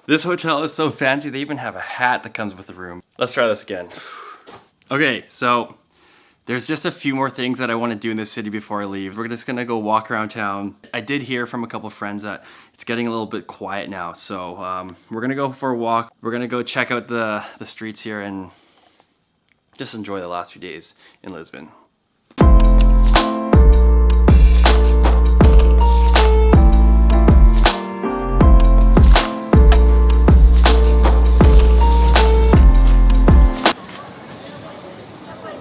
This hotel is so fancy, they even have a hat that comes with the room. Let's try this again. Okay, so there's just a few more things that I want to do in this city before I leave. We're just gonna go walk around town. I did hear from a couple friends that it's getting a little bit quiet now, so we're gonna go for a walk. We're gonna go check out the streets here and just enjoy the last few days in Lisbon.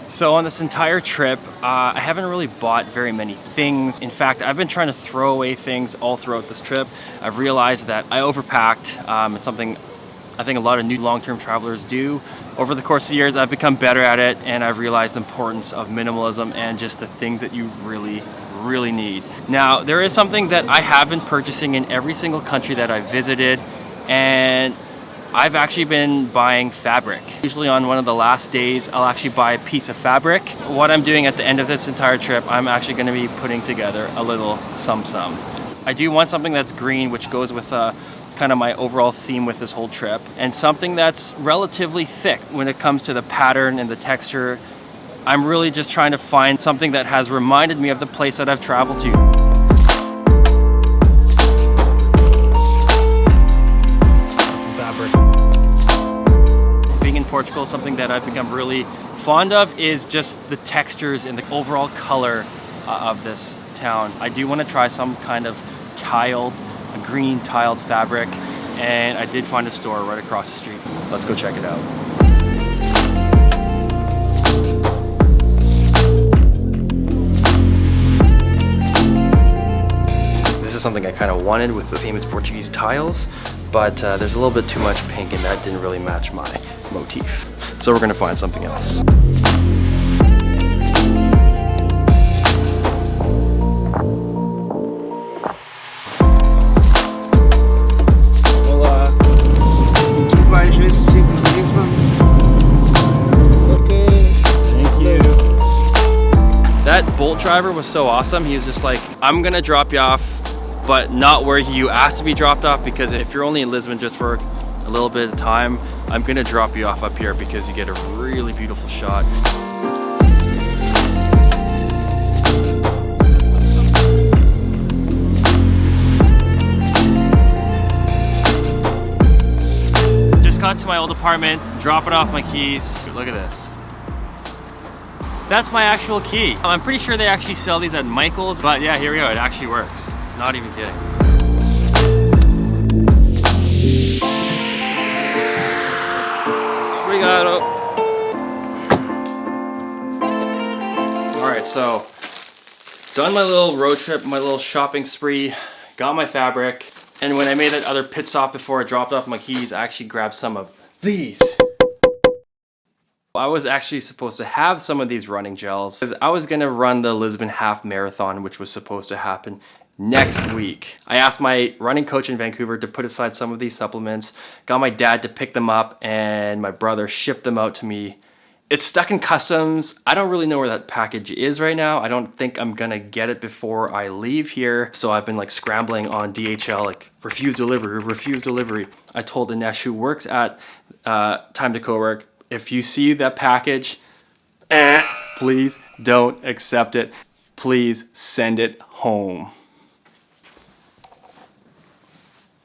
So on this entire trip, I haven't really bought very many things. In fact, I've been trying to throw away things all throughout this trip. I've realized that I overpacked. It's something I think a lot of new long-term travelers do. Over the course of years, I've become better at it, and I've realized the importance of minimalism and just the things that you really need. Now, there is something that I have been purchasing in every single country that I've visited, and I've actually been buying fabric. Usually on one of the last days, I'll actually buy a piece of fabric. What I'm doing at the end of this entire trip, I'm actually gonna be putting together a little sum-sum. I do want something that's green, which goes with kind of my overall theme with this whole trip, and something that's relatively thick when it comes to the pattern and the texture. I'm really just trying to find something that has reminded me of the place that I've traveled to. Portugal, something that I've become really fond of is just the textures and the overall color of this town. I do want to try some kind of a green tiled fabric, and I did find a store right across the street. Let's go check it out. This is something I kind of wanted with the famous Portuguese tiles, but there's a little bit too much pink and that didn't really match my motif. So we're gonna find something else. Olá. Okay. Thank you. That Bolt driver was so awesome. He was just like, I'm gonna drop you off, but not where you asked to be dropped off, because if you're only in Lisbon just for a little bit of time, I'm gonna drop you off up here because you get a really beautiful shot. Just got to my old apartment, dropping off my keys. Look at this. That's my actual key. I'm pretty sure they actually sell these at Michael's, but yeah, here we go, it actually works. Not even kidding. Obrigado. All right, so done my little road trip, my little shopping spree, got my fabric, and when I made that other pit stop before I dropped off my keys, I actually grabbed some of these. I was actually supposed to have some of these running gels because I was gonna run the Lisbon half marathon, which was supposed to happen next week. I asked my running coach in Vancouver to put aside some of these supplements, got my dad to pick them up, and my brother shipped them out to me. It's stuck in customs. I don't really know where that package is right now. I don't think I'm gonna get it before I leave here. So I've been like scrambling on DHL, like refuse delivery, refuse delivery. I told Dinesh, who works at Time to Co-work, if you see that package, please don't accept it. Please send it home.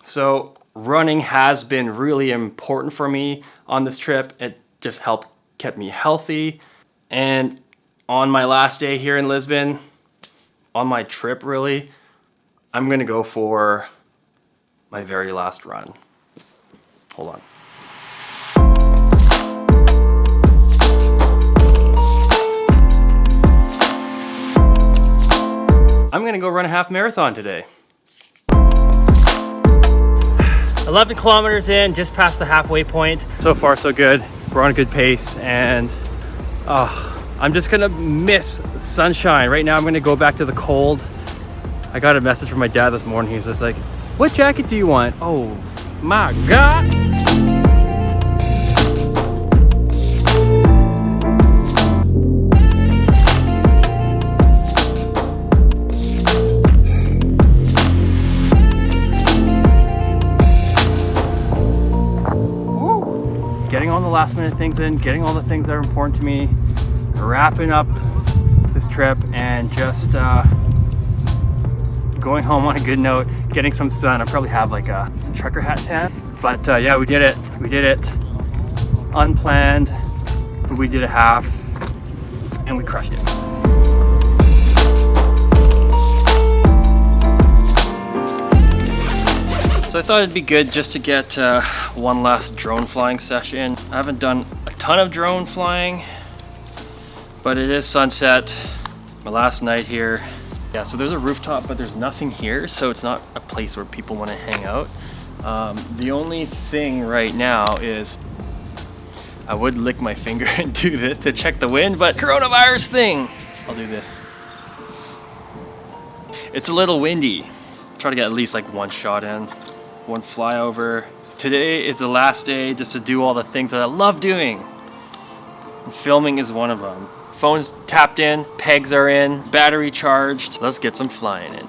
So running has been really important for me on this trip. It just kept me healthy. And on my last day here in Lisbon, on my trip really, I'm gonna go for my very last run. Hold on. I'm gonna go run a half marathon today. 11 kilometers in, just past the halfway point. So far so good. We're on a good pace, and I'm just gonna miss the sunshine. Right now I'm gonna go back to the cold. I got a message from my dad this morning. He's just like, what jacket do you want? Oh my God. last minute things in, getting all the things that are important to me, wrapping up this trip, and just going home on a good note, getting some sun. I probably have like a trucker hat tan, but yeah, we did it. We did it unplanned, but we did a half and we crushed it. So I thought it'd be good just to get one last drone flying session. I haven't done a ton of drone flying, but it is sunset, my last night here. Yeah, so there's a rooftop, but there's nothing here, so it's not a place where people want to hang out. The only thing right now is I would lick my finger and do this to check the wind, but coronavirus thing. I'll do this. It's a little windy. Try to get at least like one shot in, one flyover. Today is the last day just to do all the things that I love doing. And filming is one of them. Phone's tapped in, pegs are in, battery charged. Let's get some flying in.